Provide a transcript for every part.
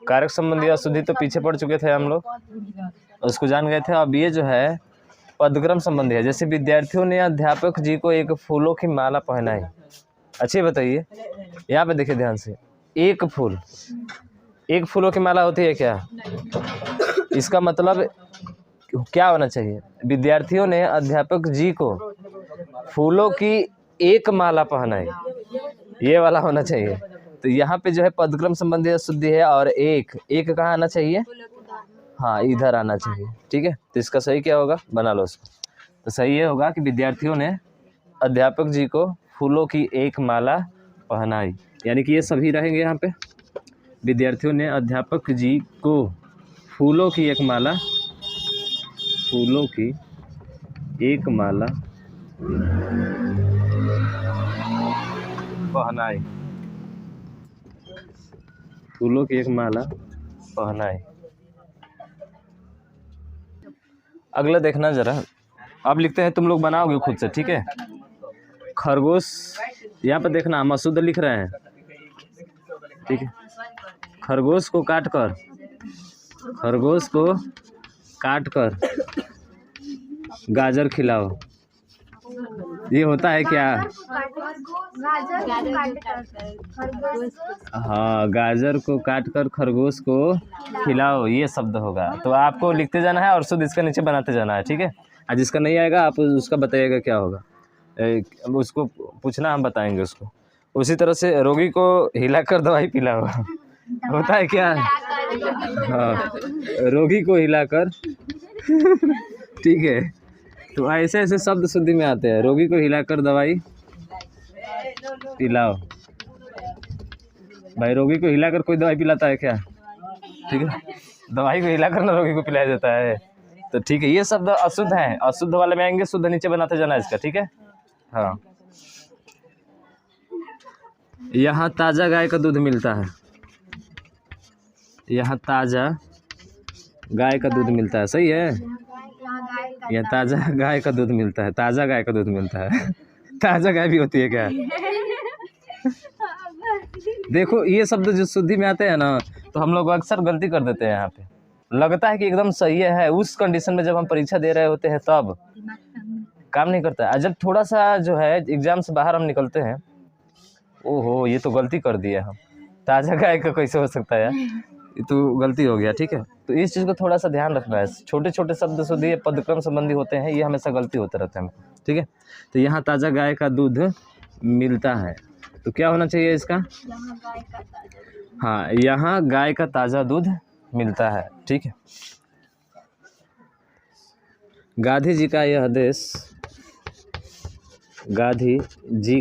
कारक संबंधी अशुद्धि तो पीछे पढ़ चुके थे हम लोग, उसको जान गए थे। अब ये जो है पदक्रम संबंधी है। जैसे विद्यार्थियों ने अध्यापक जी को एक फूलों की माला पहनाई। अच्छी बताइए, यहाँ पे देखिए ध्यान से, एक फूलों की माला होती है क्या? इसका मतलब क्या होना चाहिए? विद्यार्थियों ने अध्यापक जी को फूलों की एक माला पहनाई, ये वाला होना चाहिए। तो यहाँ पे जो है पदक्रम संबंधी अशुद्धि है और एक कहाँ आना चाहिए? हाँ, इधर आना चाहिए। ठीक है, तो इसका सही क्या होगा? बना लो उसको। तो सही ये होगा कि विद्यार्थियों ने अध्यापक जी को फूलों की एक माला पहनाई, यानी कि ये सभी रहेंगे यहाँ पे। विद्यार्थियों ने अध्यापक जी को फूलों की एक माला पहनाई, फूलों की एक माला पहनाई। अगला देखना जरा, अब लिखते हैं, तुम लोग बनाओगे खुद से, ठीक है। खरगोश, यहाँ पे देखना हम अशुद्ध लिख रहे हैं, ठीक है। खरगोश को काट कर गाजर खिलाओ, ये होता है क्या? हाँ, गाजर को काट कर खरगोश को खिलाओ, ये शब्द होगा। तो आपको लिखते जाना है और शुद्ध इसका नीचे बनाते जाना है, ठीक है। आज जिसका नहीं आएगा आप उसका बताइएगा क्या होगा, उसको पूछना, हम बताएंगे उसको। उसी तरह से रोगी को हिलाकर दवाई पिलाओ, होता है क्या? हाँ, रोगी को हिलाकर ठीक है। तो ऐसे ऐसे शब्द शुद्धि में आते हैं। रोगी को हिलाकर दवाई पिलाओ, भाई रोगी को हिलाकर कोई दवाई पिलाता है क्या? ठीक है, दवाई को हिलाकर ना रोगी को पिलाया जाता है। तो ठीक है, ये शब्द अशुद्ध है, अशुद्ध वाले में आएंगे, शुद्ध नीचे बनाते जाना इसका, ठीक है। हाँ, यहाँ ताजा गाय का दूध मिलता है, यहाँ ताजा गाय का दूध मिलता है, सही है। यहाँ ताजा गाय का दूध मिलता है, ताजा गाय का दूध मिलता है। ताजा गाय भी होती है क्या? देखो, ये शब्द जो शुद्धि में आते हैं ना, तो हम लोग अक्सर गलती कर देते हैं। यहाँ पे लगता है कि एकदम सही है, उस कंडीशन में जब हम परीक्षा दे रहे होते हैं तब काम नहीं करता है। जब थोड़ा सा जो है एग्जाम से बाहर हम निकलते हैं, ओहो ये तो गलती कर दिया हम, ताजा गाय का कैसे हो सकता है यार, ये तो गलती हो गया, ठीक है। तो इस चीज़ को थोड़ा सा ध्यान रखना है। छोटे छोटे शब्द शुद्धि पदक्रम संबंधी होते हैं, ये हमेशा गलती होते रहते हैं, ठीक है। तो यहाँ ताजा गाय का दूध मिलता है, तो क्या होना चाहिए इसका? हाँ, यहाँ गाय का ताज़ा दूध मिलता है, ठीक है। गांधी जी का यह देश, गांधी जी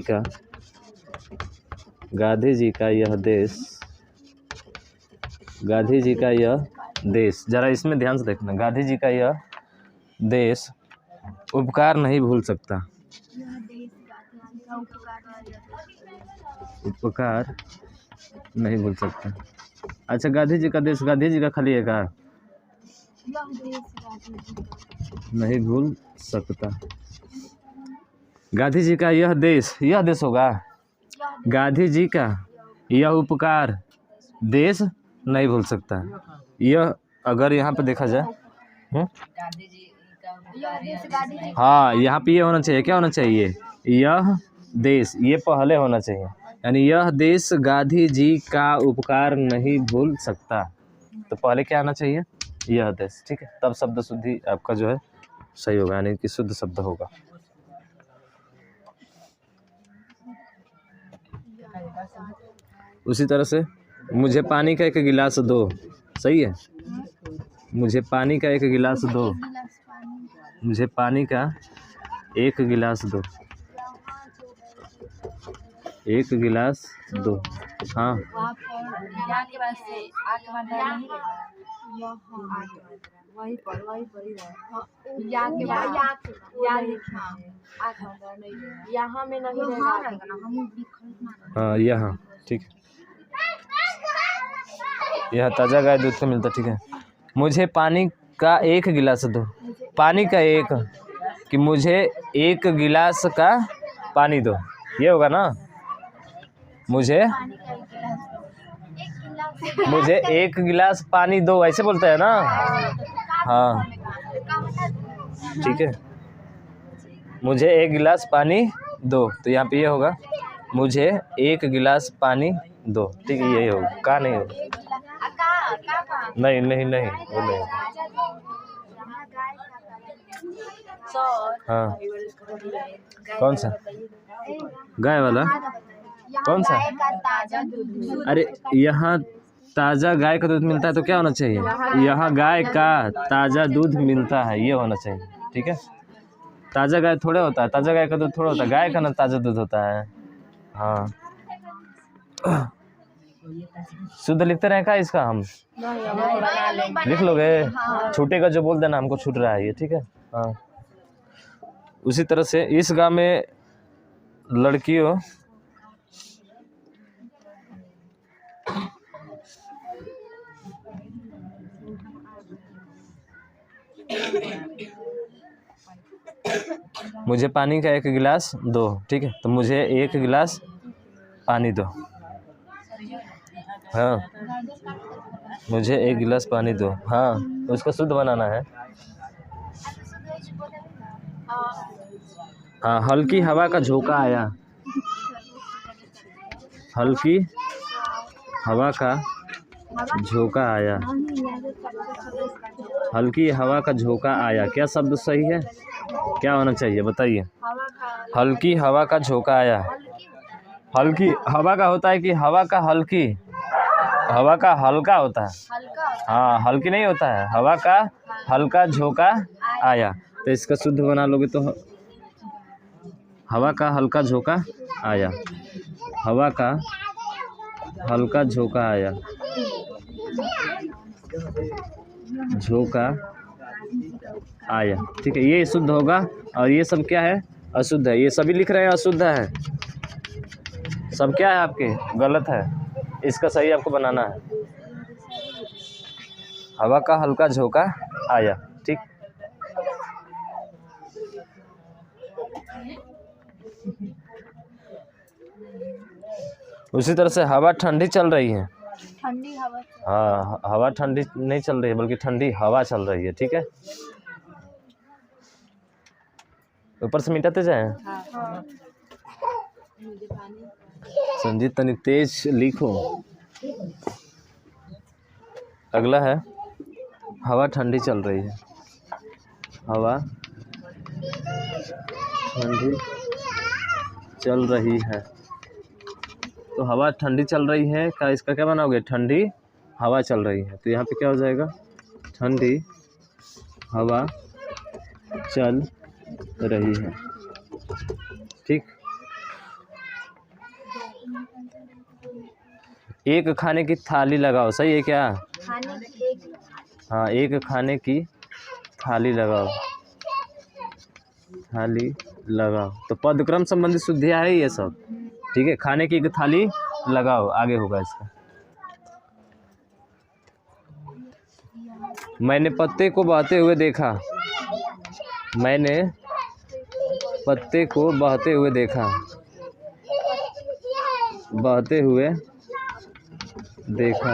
का यह देश, जरा इसमें ध्यान से देखना। गांधी जी का यह देश उपकार नहीं भूल सकता, उपकार नहीं भूल सकता। अच्छा, गांधी जी का देश, गांधी जी का खाली है का? नहीं भूल सकता। गांधी जी का यह देश होगा। गांधी जी का यह उपकार देश नहीं भूल सकता। यह अगर यहाँ पे देखा जाए, हाँ, यहाँ पे ये होना चाहिए, क्या होना चाहिए? यह देश, ये पहले होना चाहिए, यानी यह देश गांधी जी का उपकार नहीं भूल सकता। तो पहले क्या आना चाहिए? यह देश, ठीक है। तब शब्द शुद्धि आपका जो है सही होगा, यानी कि शुद्ध शब्द होगा। उसी तरह से मुझे पानी का एक गिलास दो, सही है। मुझे पानी का एक गिलास दो, मुझे पानी का एक गिलास दो, एक गिलास दो। हाँ, हाँ यहाँ, ठीक है। यह ताज़ा गाय दूध का मिलता, ठीक है। मुझे पानी का एक गिलास दो, पानी का एक, कि मुझे एक गिलास का पानी दो, ये होगा ना। मुझे मुझे एक गिलास पानी दो, ऐसे बोलते हैं ना। हाँ ठीक है, मुझे एक गिलास पानी दो, तो यहाँ पे ये होगा मुझे एक गिलास पानी दो। ठीक है, यही होगा। का नहीं होगा, नहीं नहीं नहीं वो नहीं होगा। हाँ कौन सा गाय वाला, कौन सा? अरे यहाँ ताज़ा गाय का दूध मिलता है तो क्या होना चाहिए, यहाँ गाय का ताज़ा दूध मिलता है, ये होना चाहिए। ठीक है, ताज़ा गाय थोड़े होता है, ताज़ा गाय का दूध थोड़ा होता है, गाय का ना ताज़ा दूध होता है। हाँ शुद्ध लिखते रहे का इसका, हम लिख लोगे, छूटेगा जो बोल देना हमको छूट रहा है ये। ठीक है, हाँ उसी तरह से इस गाँव में लड़कियों मुझे पानी का एक गिलास दो। ठीक है, तो मुझे एक गिलास पानी दो। हाँ मुझे एक गिलास पानी दो। हाँ उसको शुद्ध बनाना है। हाँ हल्की हवा का झोंका आया, हल्की हवा का झोंका आया, हल्की हवा का झोंका आया, क्या शब्द सही है, क्या होना चाहिए बताइए? हल्की हवा का झोंका आया। हल्की हवा का होता है कि हवा का हल्की, हवा का हल्का होता है। हाँ हल्की नहीं होता है, हवा का हल्का झोंका आया। तो इसका शुद्ध बना लोगे तो हवा का हल्का झोंका आया, हवा का हल्का झोंका आया, झोंका आया। ठीक है, ये शुद्ध होगा। और ये सब क्या है, अशुद्ध है। ये सभी लिख रहे हैं अशुद्ध है, सब क्या है आपके गलत है, इसका सही आपको बनाना है। हवा का हल्का झोंका आया। ठीक, उसी तरह से हवा ठंडी चल रही है, ठंडी हवा। हाँ हवा ठंडी नहीं चल रही है बल्कि ठंडी हवा चल रही है। ठीक है, ऊपर से मिटाते जाए। हाँ। संजीत तनी तेज लिखो। अगला है हवा ठंडी चल रही है, हवा ठंडी चल रही है। तो हवा ठंडी चल रही है का इसका क्या बनाओगे, ठंडी हवा चल रही है। तो यहाँ पे क्या हो जाएगा, ठंडी हवा चल रही है। ठीक, एक खाने की थाली लगाओ, सही है क्या? खाने की एक, हाँ एक खाने की थाली लगाओ, थाली लगाओ। तो पदक्रम संबंधी शुद्धियाँ है ये सब। ठीक है, खाने की एक थाली लगाओ, आगे होगा इसका। मैंने पत्ते को बहते हुए देखा, मैंने पत्ते को बहते हुए देखा, बहते हुए देखा।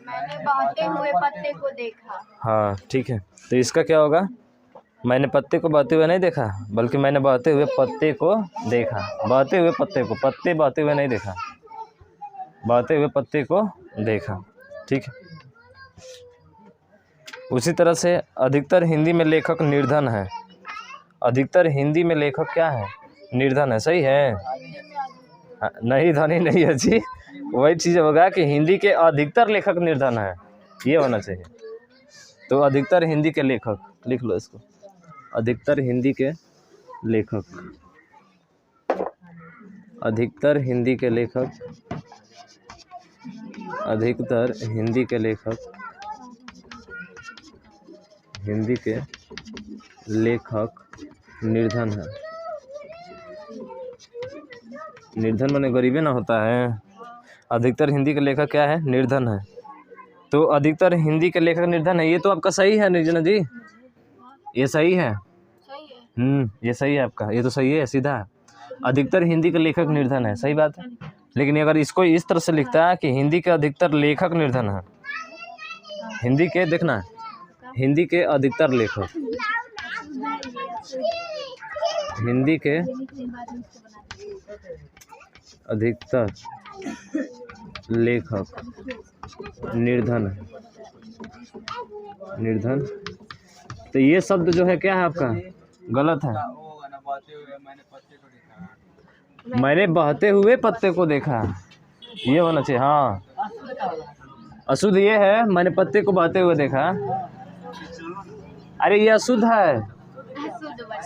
मैंने बहते हुए पत्ते को देखा। हाँ ठीक है, तो इसका क्या होगा, मैंने पत्ते को बहते हुए नहीं देखा बल्कि मैंने बहते हुए पत्ते को देखा। बहते हुए पत्ते को, पत्ते बहते हुए नहीं देखा, बहते हुए पत्ते को देखा। ठीक है, उसी तरह से अधिकतर हिंदी में लेखक निर्धन है। अधिकतर हिंदी में लेखक क्या है, निर्धन है। सही है? हाँ, नहीं धनी नहीं है जी, वही चीज़ होगा कि हिंदी के अधिकतर लेखक निर्धन है, ये होना चाहिए। तो अधिकतर हिंदी के लेखक लिख लो इसको, अधिकतर हिंदी के लेखक, अधिकतर हिंदी के लेखक, अधिकतर हिंदी के लेखक, हिंदी के लेखक निर्धन है। निर्धन माने गरीबे ना होता है। अधिकतर हिंदी के लेखक क्या है, निर्धन है। तो अधिकतर हिंदी के लेखक निर्धन है, ये तो आपका सही है निर्जना जी, ये सही है। सही है। ये सही है आपका, ये तो सही है सीधा। अधिकतर हिंदी के लेखक निर्धन है, सही बात है। लेकिन अगर इसको इस तरह से लिखता है कि हिंदी के अधिकतर लेखक निर्धन है, हिंदी के देखना, हिंदी के अधिकतर लेखक, हिंदी के अधिकतर लेखक निर्धन है, निर्धन, तो ये शब्द जो है क्या है आपका गलत है। मैंने बहते हुए पत्ते को देखा, ये होना चाहिए। हाँ, अशुद्ध ये है, मैंने पत्ते को बहते हुए देखा। अरे ये अशुद्ध है,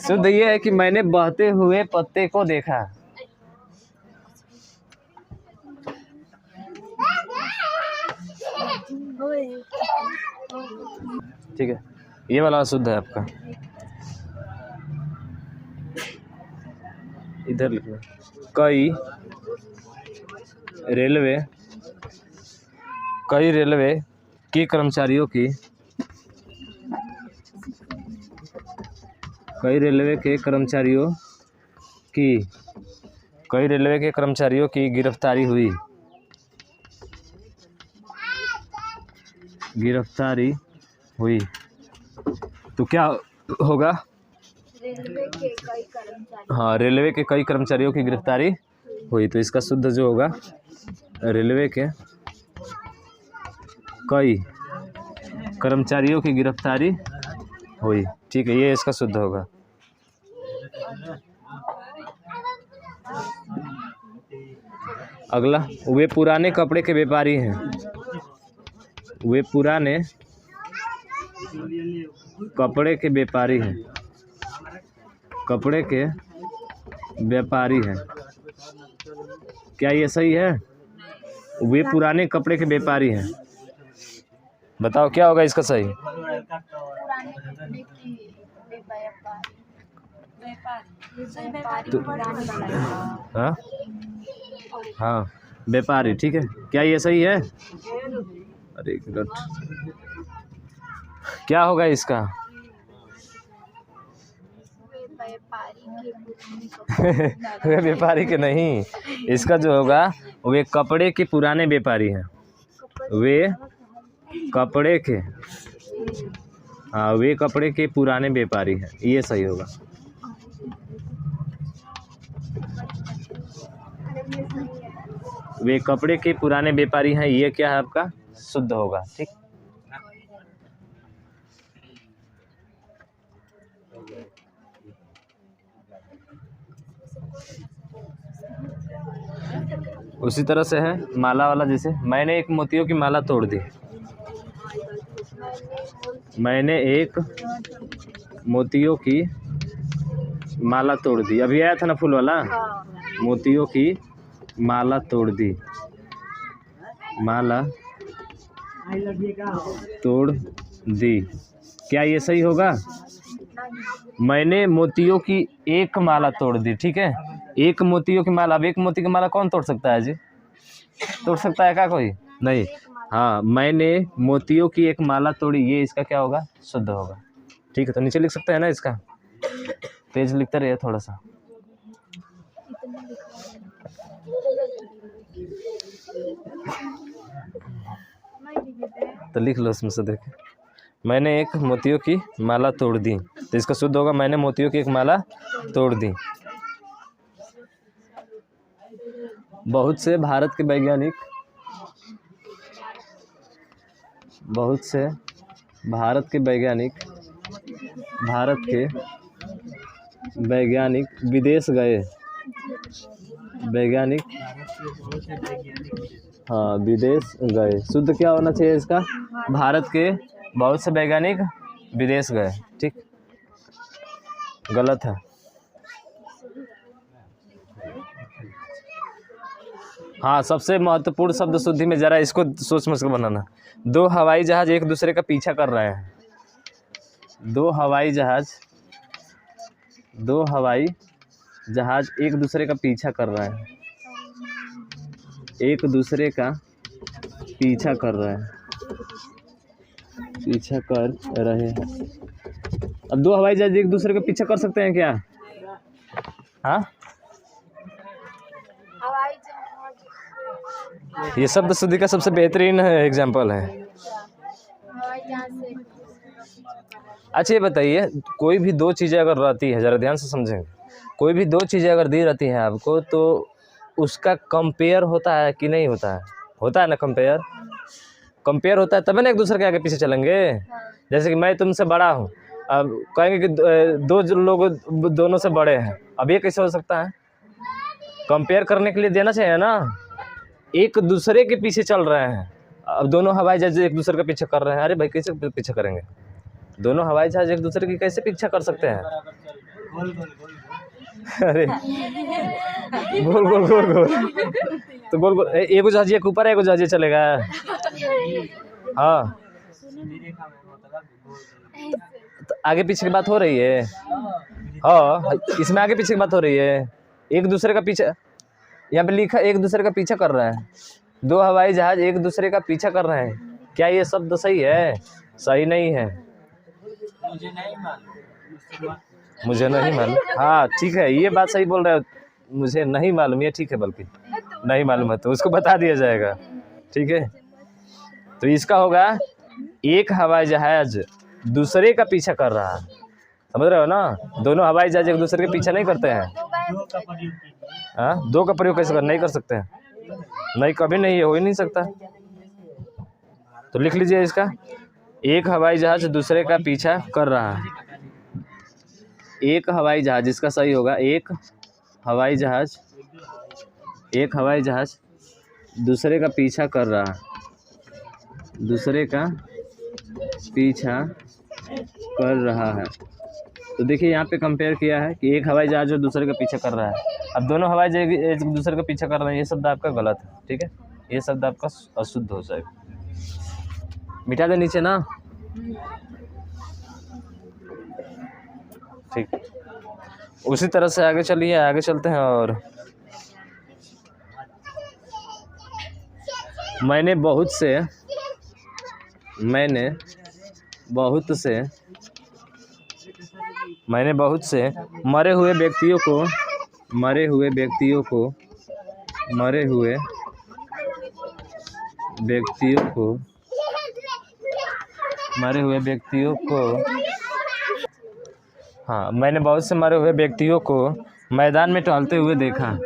शुद्ध ये है कि मैंने बहते हुए पत्ते को देखा। ठीक है, ये वाला अशुद्ध है आपका, इधर लिखना। कई रेलवे के कर्मचारियों की, कई रेलवे के कर्मचारियों की गिरफ्तारी हुई, तो क्या होगा? रेलवे के कई कर्मचारी, हाँ, रेलवे के कई कर्मचारियों की गिरफ्तारी हुई, तो इसका शुद्ध जो होगा रेलवे के कई कर्मचारियों की गिरफ्तारी हुई। ठीक है, ये इसका शुद्ध होगा। अगला, वे पुराने कपड़े के व्यापारी हैं, वे पुराने कपड़े के व्यापारी हैं, कपड़े के व्यापारी हैं, क्या ये सही है? वे पुराने कपड़े के व्यापारी हैं, बताओ क्या होगा इसका सही? पुराने कपड़े की व्यापारी, हाँ हाँ, व्यापारी, ठीक है, क्या ये सही है? अरे एक मिनट, क्या होगा इसका? वे व्यापारी के नहीं, इसका जो होगा वे कपड़े के पुराने व्यापारी हैं, वे कपड़े के, हाँ, वे कपड़े के पुराने व्यापारी हैं, ये सही होगा। वे कपड़े के पुराने व्यापारी हैं, ये क्या है आपका शुद्ध होगा। ठीक, उसी तरह से है माला वाला, जैसे मैंने एक मोतियों की माला तोड़ दी, मैंने एक मोतियों की माला तोड़ दी, अभी आया था ना फूल वाला, मोतियों की माला तोड़ दी, माला तोड़ दी, क्या ये सही होगा? मैंने मोतियों की एक माला तोड़ दी, ठीक है, एक मोतियों की माला। अब एक मोती की माला कौन तोड़ सकता है जी? तोड़ सकता है क्या कोई? नहीं। हाँ, मैंने मोतियों की एक माला तोड़ी, ये इसका क्या होगा? शुद्ध होगा। ठीक है, तो नीचे लिख सकते हैं ना इसका, पेज लिखते रहिए थोड़ा सा। तो लिख लो उसमें से, देखें, मैंने एक मोतियों की माला तोड़ दी, तो इसका शुद्ध होगा मैंने मोतियों की एक माला तोड़ दी। बहुत से भारत के वैज्ञानिक विदेश गए, वैज्ञानिक, हाँ, विदेश गए, शुद्ध क्या होना चाहिए इसका? भारत के बहुत से वैज्ञानिक विदेश गए। ठीक, गलत है। हाँ, सबसे महत्वपूर्ण शब्द शुद्धि में, जरा इसको सोच समझ कर बनाना। दो हवाई जहाज एक दूसरे का पीछा कर रहे हैं, दो हवाई जहाज एक दूसरे का पीछा कर रहे हैं, एक दूसरे का पीछा कर रहे हैं, अब दो हवाई जहाज एक दूसरे का पीछा कर सकते हैं क्या? हाँ, ये शब्द शुद्धि का सबसे बेहतरीन एग्जाम्पल है। हवाई जहाज से अच्छा ये बताइए, कोई भी दो चीज़ें अगर रहती है, ज़रा ध्यान से समझेंगे, कोई भी दो चीज़ें अगर दी रहती हैं आपको, तो उसका कंपेयर होता है कि नहीं होता है? होता है ना कंपेयर? कंपेयर होता है तभी ना एक दूसरे के आगे पीछे चलेंगे। जैसे कि मैं तुमसे बड़ा हूँ, अब कहेंगे कि दो जो लोग दोनों से बड़े हैं, अब ये कैसे हो सकता है? कंपेयर करने के लिए देना चाहिए ना। एक दूसरे के पीछे चल रहे हैं, अब दोनों हवाई जहाज एक दूसरे का पीछे कर रहे हैं, अरे भाई कैसे पीछे करेंगे? दोनों हवाई जहाज एक दूसरे की कैसे पीछा कर सकते हैं? अरे गोल गोल गोल गोल, तो गोल गोल एगो जहाज एक ऊपर है, एगो जहाज चलेगा। हाँ, तो आगे पीछे की बात हो रही है। हाँ, इसमें आगे पीछे की बात हो रही है। एक दूसरे का पीछा, यहाँ पे लिखा एक दूसरे का पीछा कर रहे हैं, दो हवाई जहाज एक दूसरे का पीछा कर रहे हैं। क्या ये शब्द सही है? सही नहीं है। मुझे नहीं मालूम। हाँ ठीक है, ये बात सही बोल रहे हो, मुझे नहीं मालूम, ये ठीक है, बल्कि नहीं मालूम है तो उसको बता दिया जाएगा। ठीक है, तो इसका होगा एक हवाई जहाज दूसरे का पीछा कर रहा है। समझ रहे हो ना? दोनों हवाई जहाज एक दूसरे के पीछा नहीं करते हैं। हाँ, दो का प्रयोग कैसे कर नहीं कर सकते हैं? नहीं, कभी नहीं, ये हो ही नहीं सकता। तो लिख लीजिए इसका, एक हवाई जहाज दूसरे का पीछा कर रहा है। एक हवाई जहाज, इसका सही होगा एक हवाई जहाज दूसरे का पीछा कर रहा है, दूसरे का पीछा कर रहा है। तो देखिए यहाँ पे कंपेयर किया है कि एक हवाई जहाज जो दूसरे का पीछा कर रहा है। अब दोनों हवाई जहाज एक दूसरे का पीछा कर रहे हैं, ये शब्द आपका गलत है। ठीक है, ये शब्द आपका अशुद्ध हो जाएगा। मिटा दे नीचे ना। ठीक, उसी तरह से आगे चलिए, आगे चलते हैं। और मैंने बहुत से मरे हुए व्यक्तियों को हाँ, मैंने बहुत से मरे हुए व्यक्तियों को मैदान में टहलते हुए देखा।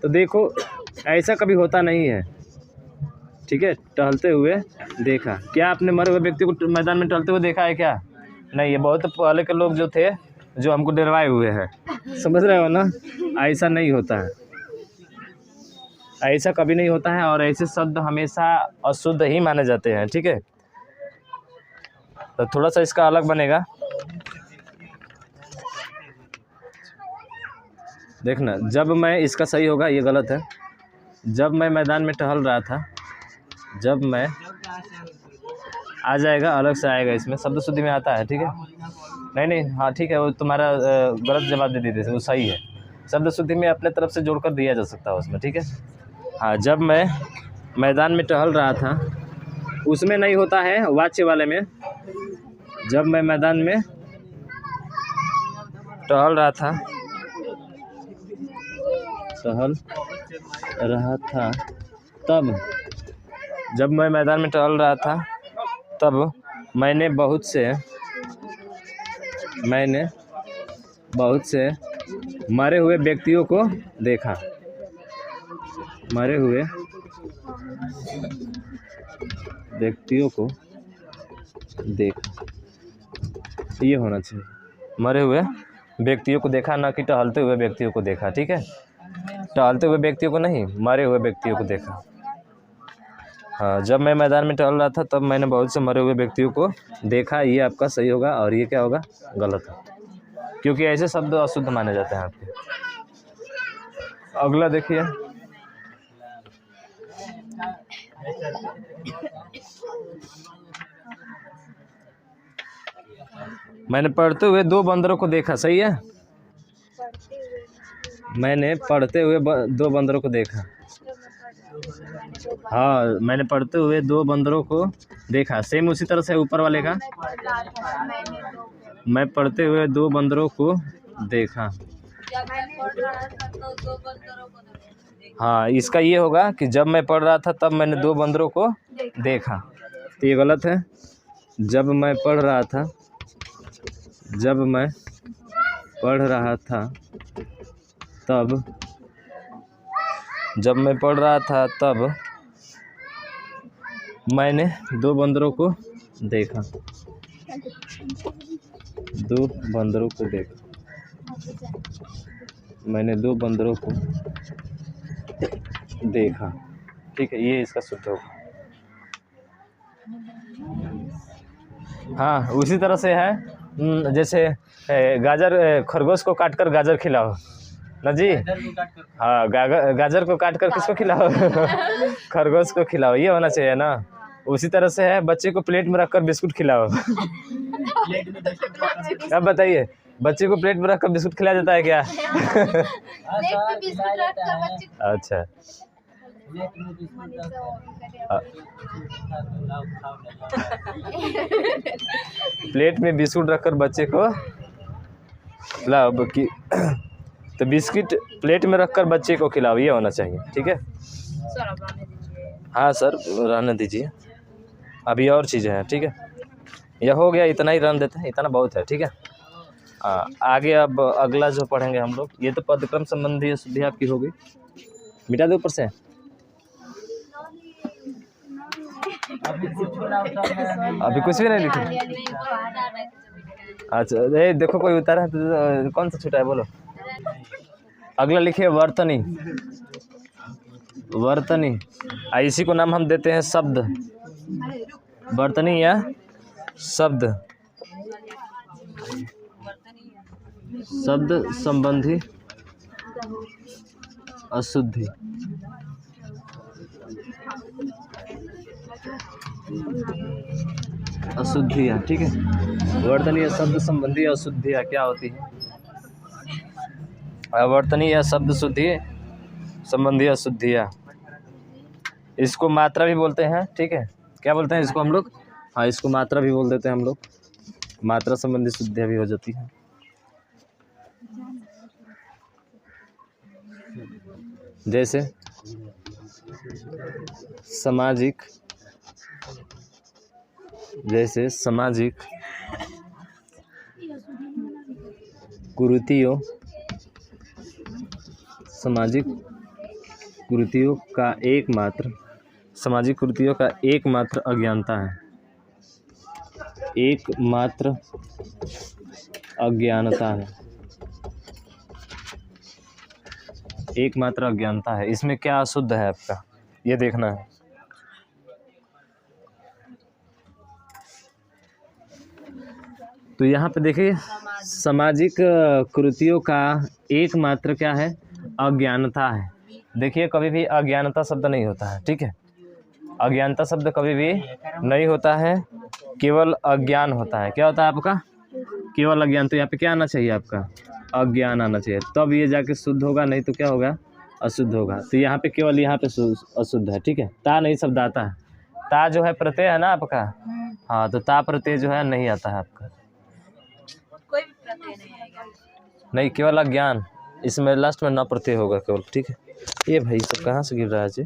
तो देखो, ऐसा कभी होता नहीं है। ठीक है, टहलते हुए देखा, क्या आपने मरे हुए व्यक्ति को मैदान में टहलते हुए देखा है क्या? नहीं, ये बहुत पहले के लोग जो थे, जो हमको डरवाए हुए हैं। समझ रहे हो ना? ऐसा नहीं होता है, ऐसा कभी नहीं होता है, और ऐसे शब्द हमेशा अशुद्ध ही माने जाते हैं। ठीक है, तो थोड़ा सा इसका अलग बनेगा, देखना। जब मैं, इसका सही होगा, ये गलत है। जब मैं मैदान में टहल रहा था, जब मैं आ जाएगा, अलग से आएगा, इसमें शब्द शुद्धि में आता है। ठीक है, नहीं, हाँ ठीक है, वो तुम्हारा गलत जवाब दे देते, वो सही है। शब्द शुद्धि में अपने तरफ से जोड़कर दिया जा सकता है उसमें। ठीक है, हाँ, जब मैं मैदान में टहल रहा था, उसमें नहीं होता है, वाच्य वाले में। जब मैं मैदान में टहल रहा था, तब, जब मैं मैदान में टहल रहा था, तब मैंने बहुत से मरे हुए व्यक्तियों को देखा। मरे हुए व्यक्तियों को देखा, ये होना चाहिए। मरे हुए व्यक्तियों को देखा, ना कि टहलते हुए व्यक्तियों को देखा। ठीक है, टहलते हुए व्यक्तियों को नहीं, मरे हुए व्यक्तियों को देखा। हाँ, जब मैं मैदान में टहल रहा था, तब मैंने बहुत से मरे हुए व्यक्तियों को देखा, ये आपका सही होगा। और ये क्या होगा? गलत है, क्योंकि ऐसे शब्द अशुद्ध माने जाते हैं आपके। अगला देखिए, मैंने पढ़ते हुए दो बंदरों को देखा। सही है, मैंने पढ़ते हुए दो बंदरों को देखा। हाँ, मैंने पढ़ते हुए दो बंदरों को देखा, सेम उसी तरह से ऊपर वाले का। मैं पढ़ते हुए दो बंदरों को देखा। जब मैं पढ़ रहा था तो 2 बंदरों को देखा। हाँ, इसका ये होगा कि जब मैं पढ़ रहा था तब मैंने 2 बंदरों को देखा, तो ये गलत है। जब मैं पढ़ रहा था, जब मैं पढ़ रहा था तब, जब मैं पढ़ रहा था तब मैंने 2 बंदरों को देखा, 2 बंदरों को देखा, मैंने 2 बंदरों को देखा। ठीक है, ये इसका शुद्ध होगा। हाँ, उसी तरह से है, जैसे गाजर, खरगोश को काटकर गाजर खिलाओ ना जी। हाँ, गाजर को काटकर किसको खिलाओ? खरगोश को खिलाओ, ये होना चाहिए ना। उसी तरह से है, बच्चे को प्लेट में रखकर बिस्कुट खिलाओ। अब बताइए, बच्चे को प्लेट में रखकर बिस्कुट खिलाया जाता है क्या? अच्छा, प्लेट में बिस्कुट रखकर बच्चे को खिलाओ कि तो बिस्किट प्लेट में रखकर बच्चे को खिलाओ, ये होना चाहिए। ठीक है, सर अब रहने दीजिए। हाँ सर, रहने दीजिए, अभी और चीज़ें हैं। ठीक है, यह हो गया, इतना ही रहने देते हैं, इतना बहुत है। ठीक है, हाँ, आगे अब अगला जो पढ़ेंगे हम लोग, ये तो पदक्रम संबंधी अशुद्धि आपकी होगी। मिटा दो ऊपर से। अभी कुछ भी नहीं लिखे। अच्छा, ये देखो कोई उतारा है तो कौन सा छूटा है बोलो। अगला लिखिए वर्तनी। वर्तनी, इसी को नाम हम देते हैं शब्द। वर्तनी या शब्द, शब्द संबंधी अशुद्धि। अशुद्धियाँ, ठीक है। वर्तनीय शब्द संबंधी अशुद्धियाँ क्या होती है? वर्तनीय शब्द शुद्धि संबंधी अशुद्धियाँ, इसको मात्रा भी बोलते हैं। ठीक है, क्या बोलते हैं इसको हम लोग? हाँ, इसको मात्रा भी बोल देते हैं हम लोग। मात्रा संबंधी शुद्धियाँ भी हो जाती है। जैसे सामाजिक, जैसे सामाजिक कुरीतियों, सामाजिक कुरीतियों का एकमात्र, सामाजिक कुरीतियों का एकमात्र अज्ञानता है, एकमात्र अज्ञानता है, एकमात्र अज्ञानता है। इसमें क्या अशुद्ध है आपका, ये देखना है। तो यहाँ पे देखिए, सामाजिक कुरीतियों का एकमात्र क्या है? अज्ञानता है। देखिए, कभी भी अज्ञानता शब्द नहीं होता है। ठीक है, अज्ञानता शब्द कभी भी नहीं होता है, केवल अज्ञान होता है। क्या होता है आपका? केवल अज्ञान। तो यहाँ पे क्या आना चाहिए आपका? अज्ञान आना चाहिए, तब ये जाके शुद्ध होगा, नहीं तो क्या होगा? अशुद्ध होगा। तो यहाँ पे केवल यहाँ पे अशुद्ध है। ठीक है, ता नहीं शब्द आता है। ता जो है प्रत्यय है ना आपका, हाँ, तो ता प्रत्यय जो है नहीं आता है आपका, कोई भी प्रत्यय नहीं आएगा। नहीं, केवल अज्ञान। इसमें लास्ट में न प्रत्यय होगा केवल। ठीक है, ये भाई सब कहाँ से गिर रहा है जी?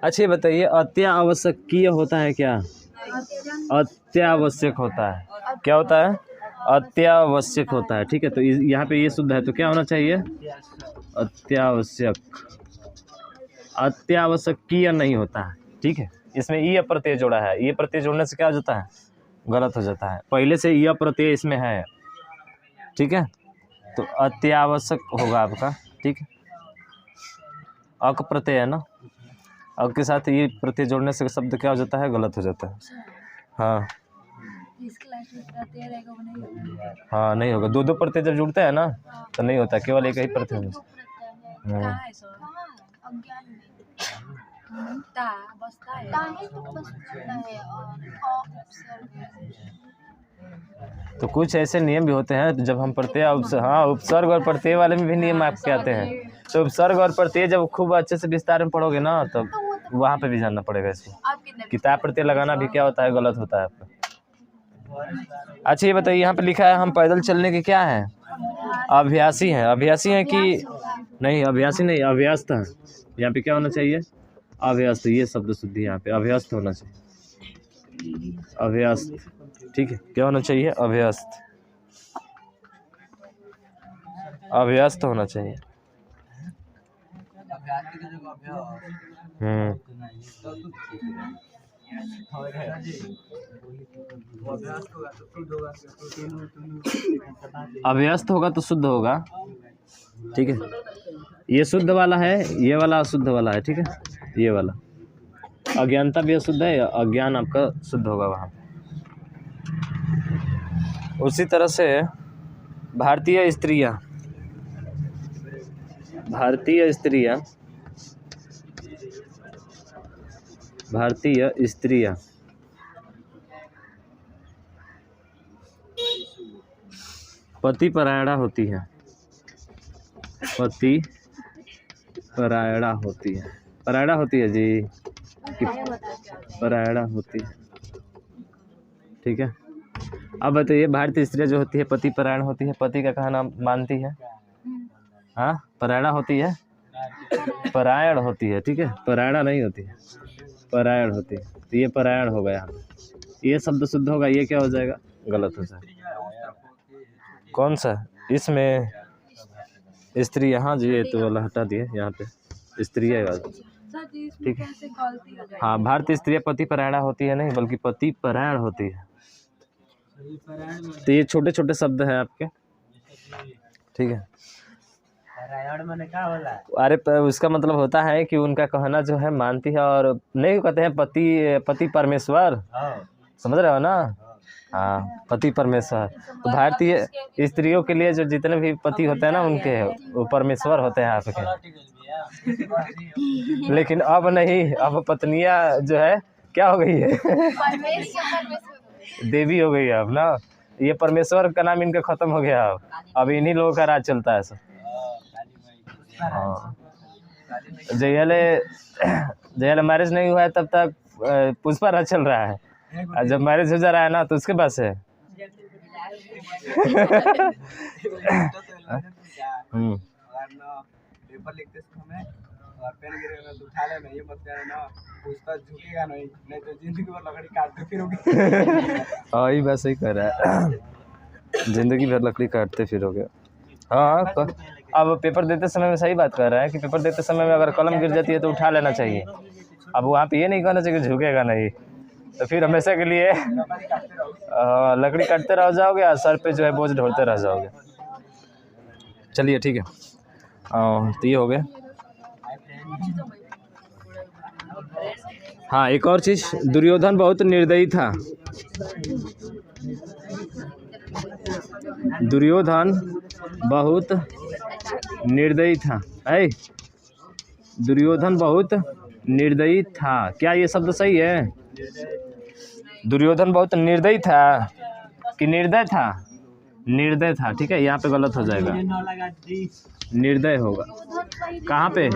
अच्छा, ये बताइए, अत्यावश्यकीय होता है क्या? अत्यावश्यक होता है। क्या होता है? अत्यावश्यक होता है। ठीक है, तो यहाँ पे ये शुद्ध है, तो क्या होना चाहिए? अत्यावश्यक। अत्यावश्यकीय नहीं होता है। ठीक है, इसमें ये प्रत्यय जोड़ा है। ये प्रत्यय जोड़ने से क्या हो जाता है? गलत हो जाता है। पहले से यह प्रत्यय इसमें है। ठीक है, तो अत्यावश्यक होगा आपका। ठीक है, अक प्रत्यय है ना, अक के साथ ये प्रत्यय जोड़ने से शब्द क्या हो जाता है? गलत हो जाता है। हाँ हाँ, नहीं होगा। दो प्रत्यय जब जुड़ते हैं ना तो नहीं होता, केवल एक ही प्रत्यय होता है। तो कुछ ऐसे नियम भी होते हैं, जब हम प्रत्यय हाँ, उपसर्ग और प्रत्यय वाले में भी नियम आपके आते हैं। तो उपसर्ग और प्रत्यय जब खूब अच्छे से विस्तार में पढ़ोगे ना, तो वहाँ पे भी जानना पड़ेगा इसको। किताब प्रत्यय लगाना भी क्या होता है? गलत होता है आपका। अच्छा ये बताइए, यहाँ पे लिखा है हम पैदल चलने के क्या हैं? अभ्यासी हैं। अभ्यासी हैं कि नहीं? अभ्यासी नहीं, अभ्यस्त है। यहाँ पे क्या होना चाहिए? अभ्यस्त। ये शब्द शुद्धि यहाँ पे अभ्यस्त होना चाहिए। अभ्यस्त, ठीक है। क्या होना चाहिए? अभ्यस्त। अभ्यस्त होना चाहिए। अभ्यस्त होगा तो शुद्ध होगा, ठीक है। ये शुद्ध वाला है, ये वाला अशुद्ध वाला है, ठीक है। ये वाला अज्ञानता भी अशुद्ध है, अज्ञान आपका शुद्ध होगा वहाँ। उसी तरह से भारतीय स्त्रियाँ, भारतीय स्त्रियाँ, भारतीय स्त्रियाँ पति परायणा होती है। पति परायणा होती है। परायणा होती है जी, परायणा होती है, ठीक है। अब बताइए, भारतीय स्त्रियाँ जो होती है पति परायण होती है, पति का कहना मानती है। हाँ, परायणा होती है, परायण होती है, ठीक है। परायणा नहीं होती है, परायण होती है। तो ये परायण होगा, यहाँ ये शब्द शुद्ध होगा, ये क्या हो जाएगा? गलत हो जाएगा। कौन सा? इसमें स्त्री, हाँ जी, ये तो वाला हटा दिए, यहाँ पे स्त्री है, ठीक है। हाँ, भारतीय स्त्रियाँ पति परायणा होती है नहीं, बल्कि पति परायण होती है। तो ये छोटे छोटे शब्द हैं आपके, ठीक है। अरे उसका मतलब होता है कि उनका कहना जो है मानती है, और नहीं कहते हैं पति परमेश्वर, समझ रहे हो ना? हाँ, पति परमेश्वर। तो भारतीय स्त्रियों के लिए जो जितने भी पति होते हैं ना, उनके वो परमेश्वर होते हैं आपके। लेकिन अब नहीं, अब पत्नियां जो है क्या हो गई है? देवी हो गई है अब ना। ये परमेश्वर का नाम इनका खत्म हो गया। अब इन्हीं लोगों का राज चलता है सब। हाँ, जयले मैरिज नहीं हुआ है तब तक पुष्पा राज चल रहा है, और जब मैरिज हो जा रहा है ना तो उसके पास है। पेपर लिखते समय और पेन गिरेगा तो उठा लेना, ये मत कहना पुष्पा झुकेगा नहीं तो जिंदगी भर लकड़ी काटते फिरोगे। हाँ, ये बात सही कह रहा है, जिंदगी भर लकड़ी काटते फिरोगे। हाँ, अब पेपर देते समय में सही बात कर रहा है कि पेपर देते समय में अगर कलम गिर जाती है तो उठा लेना चाहिए। अब वहाँ पे ये नहीं कहना चाहिए कि झुकेगा नहीं, तो फिर हमेशा के लिए लकड़ी काटते रह जाओगे और सर पे जो है बोझ ढोते रह जाओगे। चलिए ठीक है, तो ये हो गया। हाँ, एक और चीज़, दुर्योधन बहुत निर्दयी था। दुर्योधन बहुत निर्दयी था। है, दुर्योधन बहुत निर्दयी था। क्या ये शब्द सही है? दुर्योधन बहुत निर्दयी था कि निर्दय था? निर्दय था, ठीक है। यहाँ पे गलत हो जाएगा, निर्दय होगा। कहाँ पे?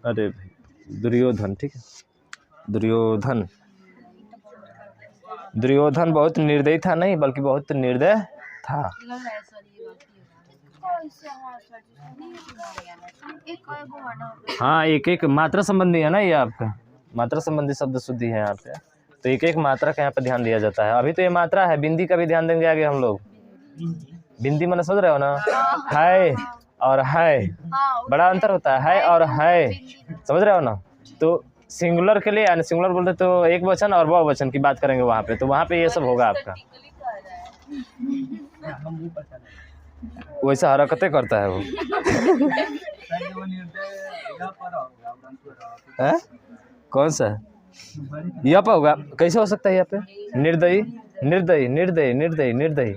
अरे भाई, दुर्योधन, ठीक है। दुर्योधन, दुर्योधन बहुत निर्दयी था नहीं, बल्कि बहुत निर्दय था। हाँ, एक एक मात्रा संबंधी है ना ये आपका, मात्रा संबंधी शब्द शुद्धि है यहाँ पे। तो एक एक मात्रा का यहाँ पे ध्यान दिया जाता है। अभी तो ये मात्रा है, बिंदी का भी ध्यान देंगे आगे हम लोग। बिंदी मैंने समझ रहे हो ना? है और है, बड़ा अंतर होता है और है, समझ रहे हो ना? तो सिंगुलर के लिए, यानी सिंगुलर बोलते तो एक वचन और बहुवचन की बात करेंगे वहाँ पे, तो वहाँ पे ये सब होगा आपका। वैसा हरकतें करता है वो। है? कौन सा? यहाँ पे होगा, कैसे हो सकता है यहाँ पे? निर्दयी, निर्दयी, निर्दयी, निर्दयी, निर्दयी,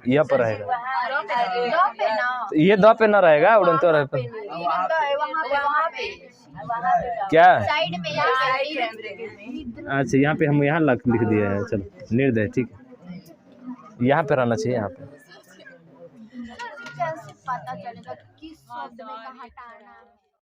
यहाँ पर रहेगा। ये द पे ना रहेगा, उड़नते रहे पे। क्या? अच्छा, यहाँ पे हम यहाँ लिख दिया है, चलो निर्दय, ठीक है। यहाँ पे रहना चाहिए, यहाँ पे। कैसे पता चलेगा किस शब्द में हटाना है?